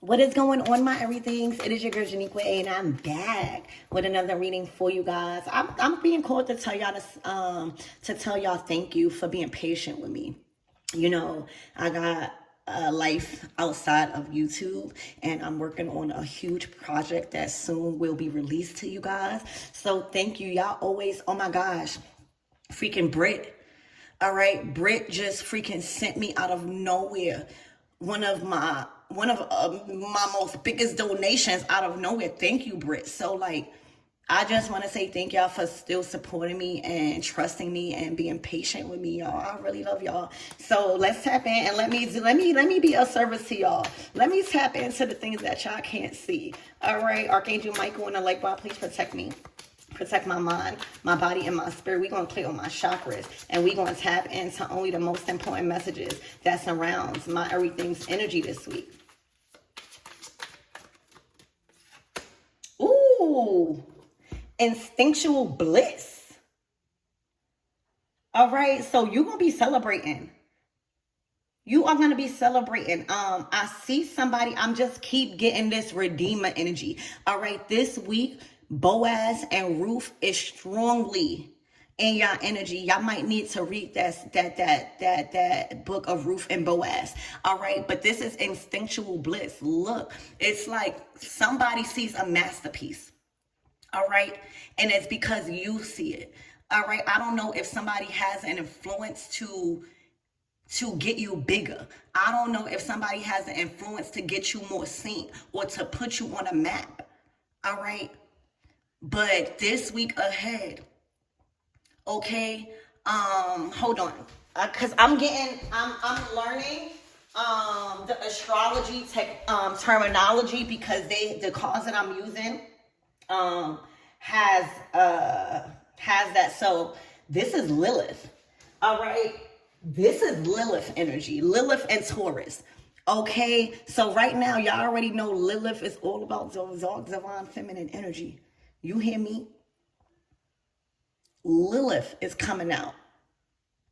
What is going on, my everythings? It is your girl Janiqua, and I'm back with another reading for you guys. I'm being called to tell y'all to tell y'all thank you for being patient with me. You know, I got a life outside of YouTube, and I'm working on a huge project that soon will be released to you guys. So thank you, y'all. Always, oh my gosh, freaking Brit. All right, Brit just freaking sent me out of nowhere one of my most biggest donations out of nowhere. Thank you, Brit. So like, I just want to say thank y'all for still supporting me and trusting me and being patient with me, y'all. I really love y'all. So let's tap in and let me be of service to y'all. Let me tap into the things that y'all can't see. All right, Archangel Michael and the light bar, please protect me. Protect my mind, my body, and my spirit. We're going to play on my chakras, and we're going to tap into only the most important messages that surrounds my everything's energy this week. Ooh, instinctual bliss. All right, so you're going to be celebrating. You are going to be celebrating. I see somebody, I'm just keep getting this redeemer energy. All right, this week, Boaz and Ruth is strongly in your energy. Y'all might need to read that book of Ruth and Boaz. All right, but this is instinctual bliss. Look, it's like somebody sees a masterpiece. All right, and it's because you see it. All right, I don't know if somebody has an influence to get you bigger. I don't know if somebody has an influence to get you more seen or to put you on a map. All right. But this week ahead, okay, hold on, because I'm learning the astrology terminology, because the cards that I'm using has that. So this is Lilith. All right, this is Lilith energy, Lilith and Taurus. Okay, so right now y'all already know Lilith is all about divine feminine energy. You hear me? Lilith is coming out.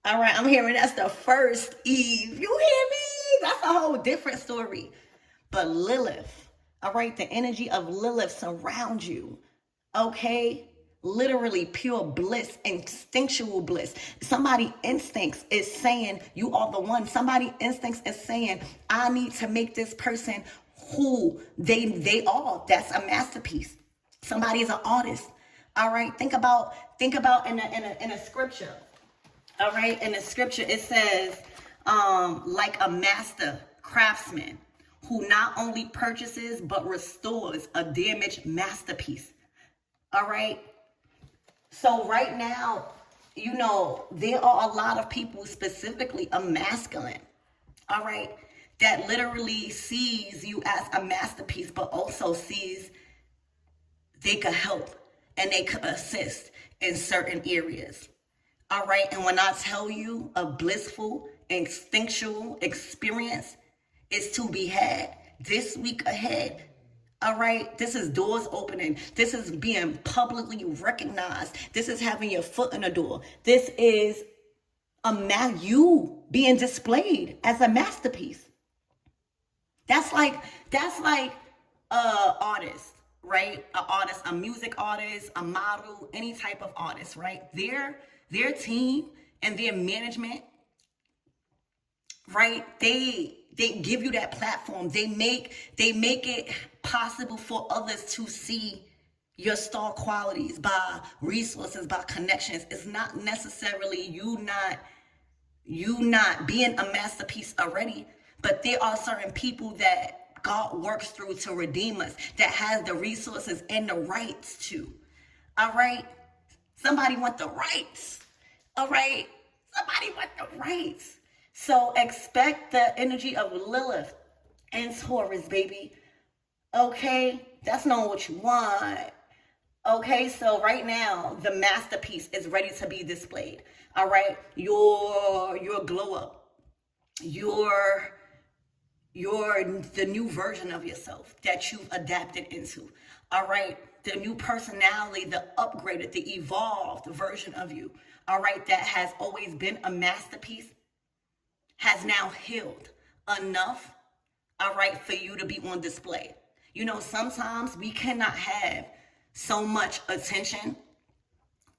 All right, I'm hearing that's the first Eve. You hear me? That's a whole different story. But Lilith, all right, the energy of Lilith surrounds you. Okay? Literally pure bliss, instinctual bliss. Somebody instincts is saying you are the one. Somebody instincts is saying I need to make this person who they are. That's a masterpiece. Somebody is an artist. All right. Think about in a scripture. All right. In the scripture it says like a master craftsman who not only purchases but restores a damaged masterpiece. All right. So right now, you know, there are a lot of people, specifically a masculine, all right, that literally sees you as a masterpiece, but also sees they could help and they could assist in certain areas. All right. And when I tell you a blissful, instinctual experience is to be had this week ahead. All right. This is doors opening. This is being publicly recognized. This is having your foot in the door. This is you being displayed as a masterpiece. That's like artist, right? An artist, a music artist, a model, any type of artist, right? Their team and their management, right? They give you that platform. They make it possible for others to see your star qualities by resources, by connections. It's not necessarily you not being a masterpiece already, but there are certain people that God works through to redeem us, that has the resources and the rights to. All right? Somebody want the rights. All right? Somebody want the rights. So expect the energy of Lilith and Taurus, baby. Okay? That's not what you want. Okay, so right now, the masterpiece is ready to be displayed. All right? Your glow up. Your the new version of yourself that you've adapted into. All right? The new personality, the upgraded, the evolved version of you. All right? That has always been a masterpiece has now healed enough, all right, for you to be on display. You know, sometimes we cannot have so much attention,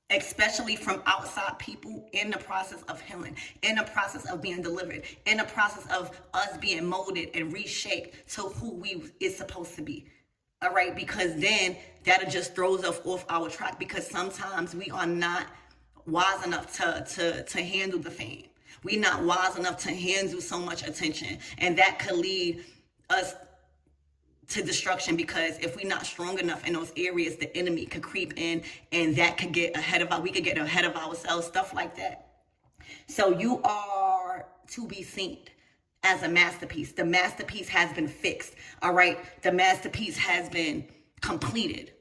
especially from outside people, in the process of healing, in the process of being delivered, in the process of us being molded and reshaped to who we is supposed to be. All right, because then that just throws us off our track, because sometimes we are not wise enough to handle the fame. We're not wise enough to handle so much attention, and that could lead us to destruction, because if we're not strong enough in those areas, the enemy could creep in, and that could get ahead of we could get ahead of ourselves, stuff like that. So you are to be seen as a masterpiece. The masterpiece has been fixed. All right. The masterpiece has been completed.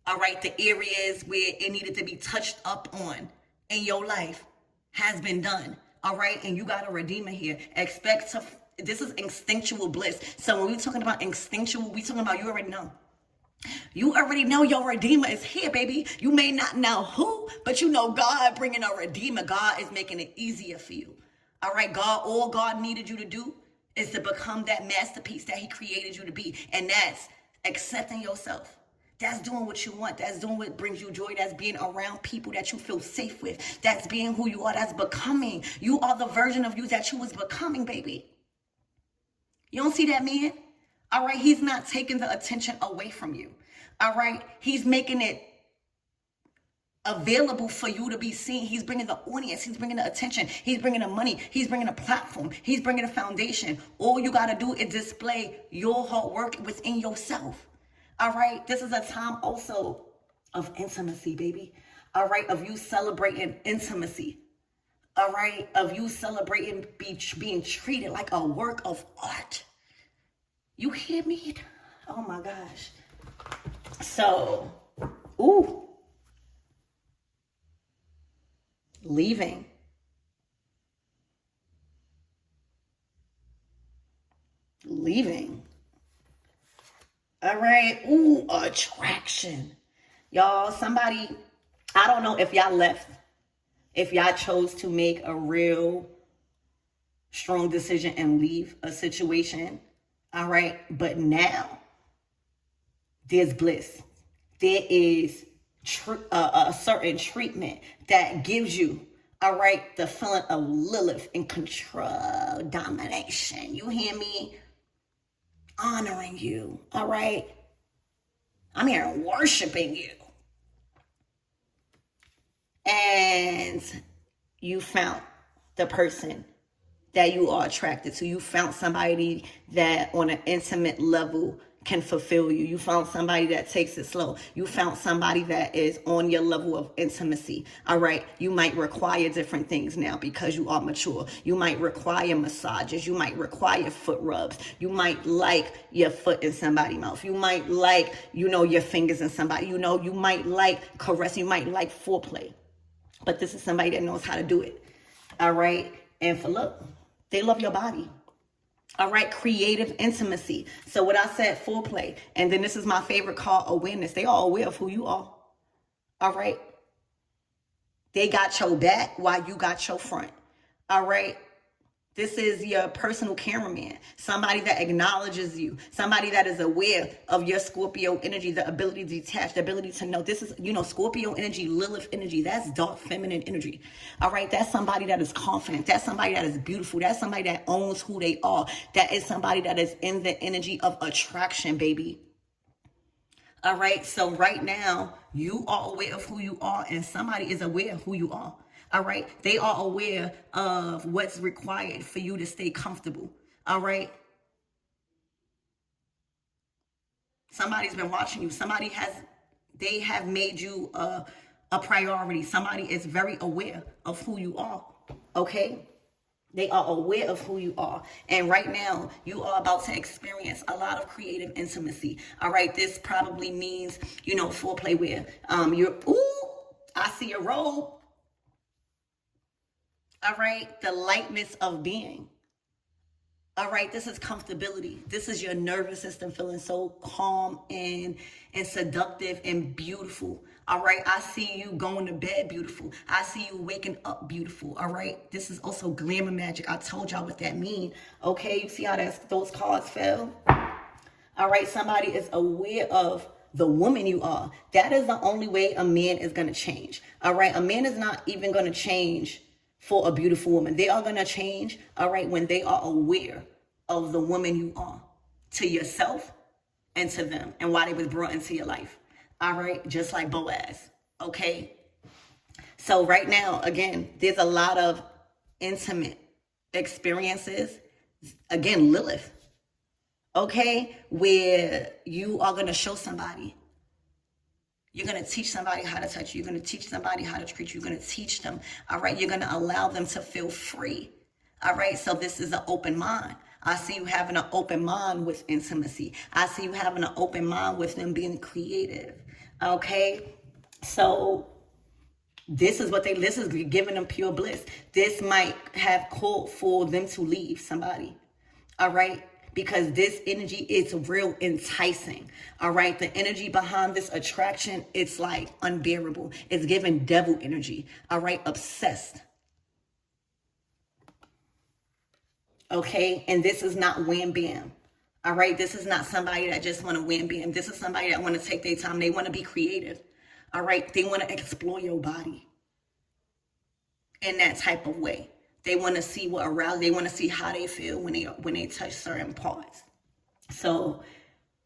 All right. The areas where it needed to be touched up on in your life has been done. All right. And you got a redeemer here. This is instinctual bliss. So when we're talking about instinctual, we're talking about you already know. You already know your redeemer is here, baby. You may not know who, but you know God bringing a redeemer. God is making it easier for you. All right, all God needed you to do is to become that masterpiece that he created you to be. And that's accepting yourself. That's doing what you want. That's doing what brings you joy. That's being around people that you feel safe with. That's being who you are. That's becoming. You are the version of you that you was becoming, baby. You don't see that man? All right, he's not taking the attention away from you. All right, he's making it available for you to be seen. He's bringing the audience. He's bringing the attention. He's bringing the money. He's bringing a platform. He's bringing a foundation. All you got to do is display your hard work within yourself. All right, this is a time also of intimacy, baby. All right, of you celebrating intimacy. All right, of you celebrating being treated like a work of art. You hear me? Oh my gosh. So, ooh. Leaving. All right. Ooh, attraction. Y'all, somebody, I don't know if y'all left, if y'all chose to make a real strong decision and leave a situation. All right. But now there's bliss. There is a certain treatment that gives you, all right, the feeling of Lilith in control, domination. You hear me? Honoring you, all right? I'm here worshiping you. And you found the person that you are attracted to. You found somebody that on an intimate level can fulfill you. You found somebody that takes it slow. You found somebody that is on your level of intimacy. All right. You might require different things now because you are mature. You might require massages. You might require foot rubs. You might like your foot in somebody's mouth. You might like, your fingers in somebody. You might like caressing. You might like foreplay. But this is somebody that knows how to do it. All right. And look, they love your body. All right, creative intimacy. So what I said, foreplay. And then this is my favorite card, awareness. They are aware of who you are. All right. They got your back while you got your front. All right. This is your personal cameraman, somebody that acknowledges you, somebody that is aware of your Scorpio energy, the ability to detach, the ability to know. This is, Scorpio energy, Lilith energy. That's dark feminine energy. All right. That's somebody that is confident. That's somebody that is beautiful. That's somebody that owns who they are. That is somebody that is in the energy of attraction, baby. All right. So right now, you are aware of who you are, and somebody is aware of who you are. All right. They are aware of what's required for you to stay comfortable. All right. Somebody's been watching you. They have made you a priority. Somebody is very aware of who you are. Okay. They are aware of who you are. And right now, you are about to experience a lot of creative intimacy. All right. This probably means, foreplay where I see a robe. All right, the lightness of being. All right, this is comfortability. This is your nervous system feeling so calm and seductive and beautiful. All right. I see you going to bed beautiful. I see you waking up beautiful. All right. This is also glamour magic. I told y'all what that means. Okay. You see how those cards fell? All right. Somebody is aware of the woman you are. That is the only way a man is going to change. All right. A man is not even going to change for a beautiful woman. They are going to change. All right. When they are aware of the woman you are, to yourself and to them, and why they was brought into your life. All right. Just like Boaz. Okay. So right now, again, there's a lot of intimate experiences. Again, Lilith. Okay, where you are going to show somebody. You're going to teach somebody how to touch you. You're going to teach somebody how to treat you. You're going to teach them. All right, you're going to allow them to feel free. All right, so this is an open mind. I see you having an open mind with intimacy. I see you having an open mind with them being creative. Okay, so this is giving them pure bliss. This might have called for them to leave somebody. All right. Because this energy is real enticing. All right. The energy behind this attraction, it's like unbearable. It's giving devil energy. All right. Obsessed. Okay. And this is not wham bam. All right. This is not somebody that just want to wham bam. This is somebody that want to take their time. They want to be creative. All right. They want to explore your body in that type of way. They want to see what aroused. They want to see how they feel when they touch certain parts. So,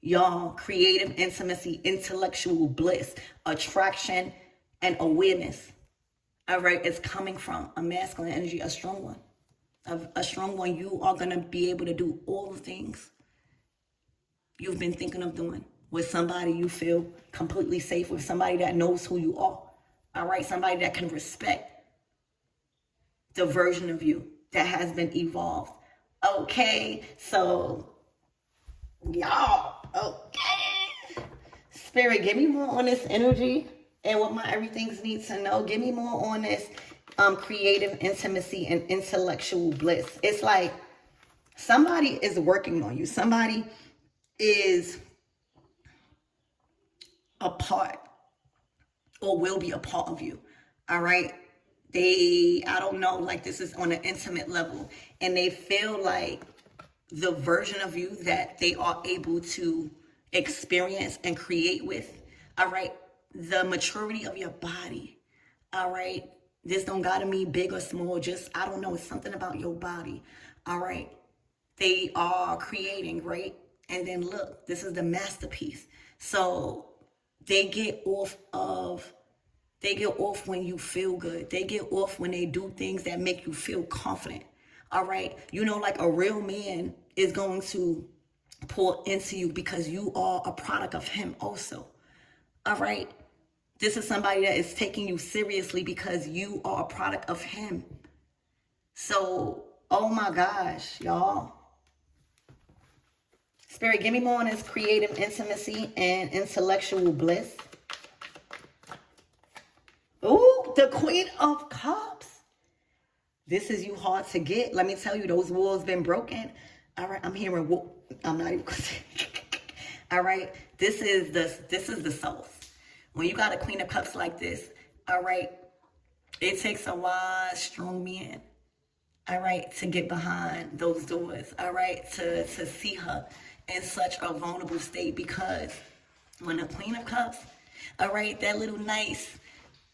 y'all, creative intimacy, intellectual bliss, attraction, and awareness. All right, it's coming from a masculine energy, a strong one. A strong one. You are gonna be able to do all the things you've been thinking of doing with somebody you feel completely safe with, somebody that knows who you are. All right, somebody that can respect the version of you that has been evolved. Okay, so y'all, okay. Spirit, give me more on this energy and what my everything's needs to know. Give me more on this creative intimacy and intellectual bliss. It's like somebody is working on you. Somebody is a part or will be a part of you. All right. I don't know, like this is on an intimate level, and they feel like the version of you that they are able to experience and create with, all right, the maturity of your body, all right, this don't gotta mean big or small, just, I don't know, it's something about your body, all right, they are creating, right, and then look, this is the masterpiece, so they get off when you feel good. They get off when they do things that make you feel confident. All right. You know, like a real man is going to pour into you because you are a product of him also. All right. This is somebody that is taking you seriously because you are a product of him. So, oh my gosh, y'all. Spirit, give me more on this creative intimacy and intellectual bliss. Ooh, the Queen of Cups. This is you hard to get. Let me tell you, those walls been broken. All right, I'm hearing. I'm not even gonna say. All right, this is the soul. When you got a Queen of Cups like this, all right, it takes a wise, strong man, all right, to get behind those doors, all right, to see her in such a vulnerable state, because when the Queen of Cups, all right, that little nice.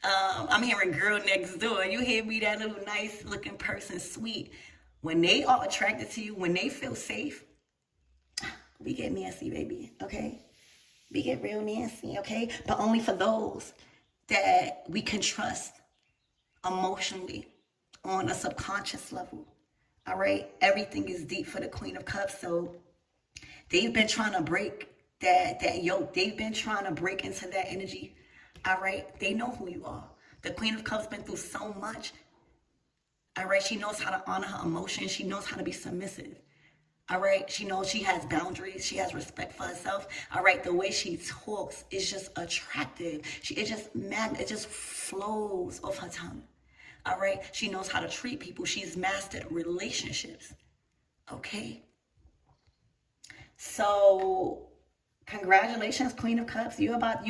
I'm hearing girl next door. You hear me? That little nice looking person, sweet. When they are attracted to you, when they feel safe, we get nasty, baby. Okay? We get real nasty, okay? But only for those that we can trust emotionally on a subconscious level. All right? Everything is deep for the Queen of Cups. So they've been trying to break that yoke. They've been trying to break into that energy. All right, they know who you are. The Queen of Cups been through so much. All right, she knows how to honor her emotions. She knows how to be submissive. All right, she knows she has boundaries. She has respect for herself. All right, the way she talks is just attractive. It just flows off her tongue. All right, she knows how to treat people. She's mastered relationships. Okay, so Congratulations, Queen of Cups. You about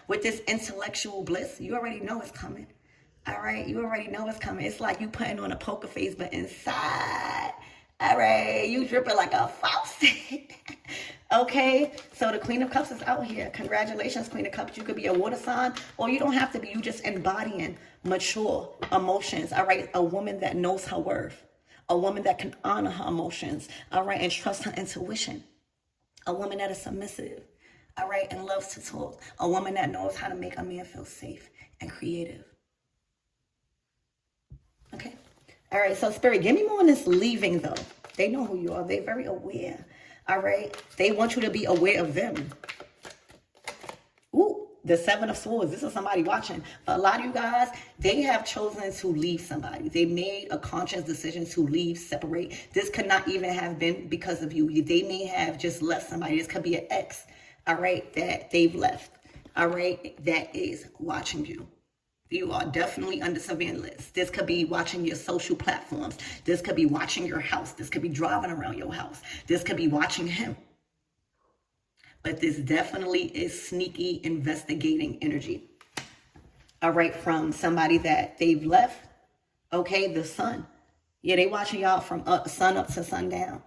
with this intellectual bliss. You already know it's coming. All right, you already know it's coming. It's like you putting on a poker face, but inside, all right, you dripping like a faucet. Okay, so the Queen of Cups is out here. Congratulations, Queen of Cups. You could be a water sign, or you don't have to be. You just embodying mature emotions. All right, a woman that knows her worth, a woman that can honor her emotions. All right, and trust her intuition. A woman that is submissive. All right, and loves to talk. A woman that knows how to make a man feel safe and creative. Okay. All right. So Spirit, give me more on this leaving though. They know who you are. They're very aware. All right. They want you to be aware of them. Ooh, the Seven of Swords. This is somebody watching. But a lot of you guys, they have chosen to leave somebody. They made a conscious decision to leave, separate. This could not even have been because of you. They may have just left somebody. This could be an ex. All right. That they've left. All right. That is watching you. You are definitely under surveillance. This could be watching your social platforms. This could be watching your house. This could be driving around your house. This could be watching him. But this definitely is sneaky investigating energy. All right, from somebody that they've left. Okay, the sun. Yeah, they watching y'all from sun up to sundown.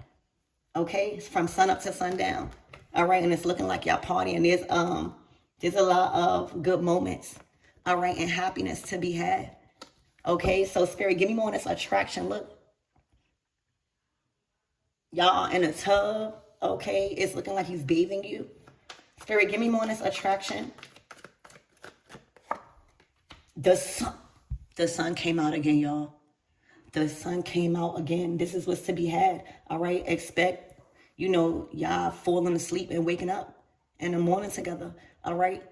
Okay, from sun up to sundown. All right, and it's looking like y'all partying. There's a lot of good moments. All right, and happiness to be had. Okay, so Spirit, give me more on this attraction. Look, y'all in a tub. Okay, it's looking like he's bathing you. Spirit, give me more on this attraction. The sun came out again, y'all. The sun came out again. This is what's to be had. All right, expect, y'all falling asleep and waking up in the morning together. All right.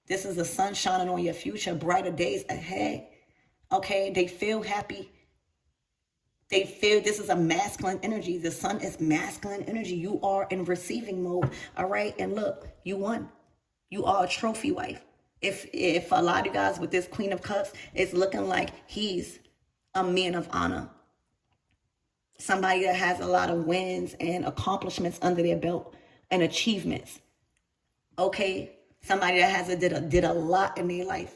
This is the sun shining on your future, brighter days ahead. Okay, they feel happy. They feel this is a masculine energy. The sun is masculine energy. You are in receiving mode. All right, and look, you won. You are a trophy wife. If a lot of you guys with this Queen of Cups, it's looking like he's a man of honor. Somebody that has a lot of wins and accomplishments under their belt and achievements. Okay. Somebody that has did a lot in their life,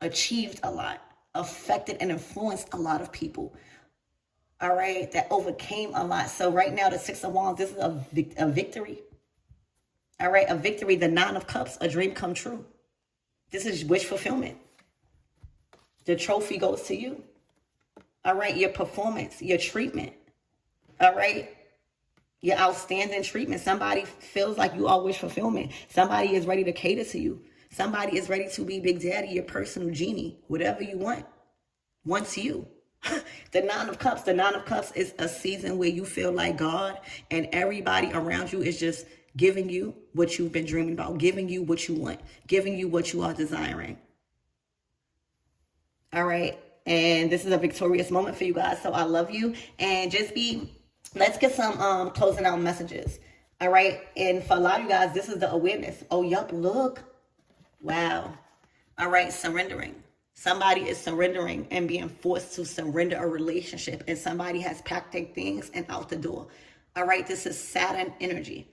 achieved a lot, affected and influenced a lot of people. All right, that overcame a lot. So right now, the Six of Wands, this is a victory. All right, a victory. The Nine of Cups, a dream come true. This is wish fulfillment. The trophy goes to you. All right, your performance, your treatment. All right. Your outstanding treatment. Somebody feels like you are wish fulfillment. Somebody is ready to cater to you. Somebody is ready to be Big Daddy, your personal genie. Whatever you want, wants you. The Nine of Cups. The Nine of Cups is a season where you feel like God and everybody around you is just giving you what you've been dreaming about, giving you what you want, giving you what you are desiring. All right. And this is a victorious moment for you guys. So I love you. And let's get some closing out messages. All right. And for a lot of you guys, this is the awareness. Oh, yup, look. Wow. All right. Surrendering. Somebody is surrendering and being forced to surrender a relationship. And somebody has packed their things and out the door. All right. This is Saturn energy.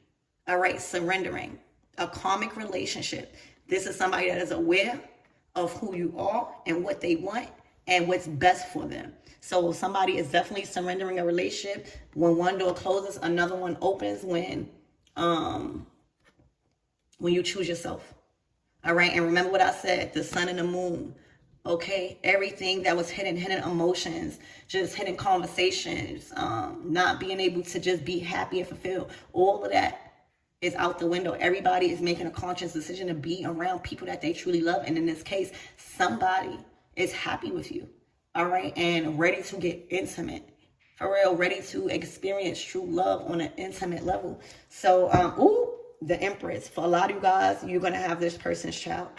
All right. Surrendering. A karmic relationship. This is somebody that is aware of who you are and what they want and what's best for them. So somebody is definitely surrendering a relationship. When one door closes, another one opens when you choose yourself. All right. And remember what I said, the sun and the moon. Okay. Everything that was hidden emotions, just hidden conversations, not being able to just be happy and fulfilled. All of that is out the window. Everybody is making a conscious decision to be around people that they truly love. And in this case, somebody is happy with you. All right. And ready to get intimate. For real. Ready to experience true love on an intimate level. So, the Empress. For a lot of you guys, you're going to have this person's child.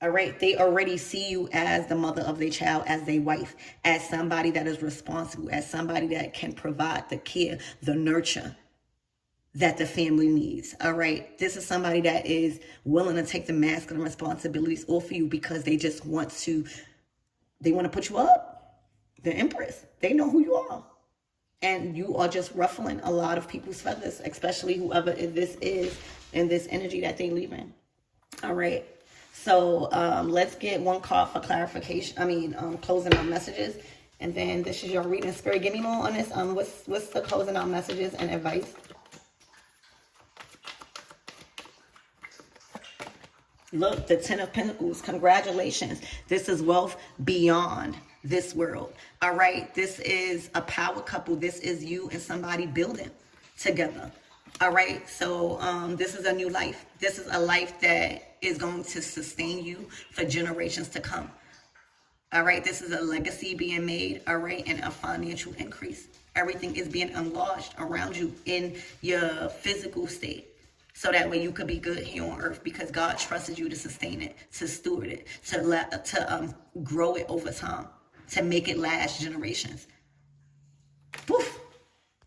All right. They already see you as the mother of their child, as their wife, as somebody that is responsible, as somebody that can provide the care, the nurture that the family needs. All right. This is somebody that is willing to take the masculine responsibilities off of you because they just want to put you up. The Empress. They know who you are. And you are just ruffling a lot of people's feathers, especially whoever this is in this energy that they leaving. All right. So let's get one card for clarification. Closing out messages. And then this is your reading. Spirit, give me more on this. What's the closing out messages and advice? Look, the Ten of Pentacles. Congratulations. This is wealth beyond this world. All right. This is a power couple. This is you and somebody building together. All right. So this is a new life. This is a life that is going to sustain you for generations to come. All right. This is a legacy being made. All right. And a financial increase. Everything is being enlarged around you in your physical state. So that way you could be good here on earth, because God trusted you to sustain it, to steward it, to grow it over time, to make it last generations. Poof.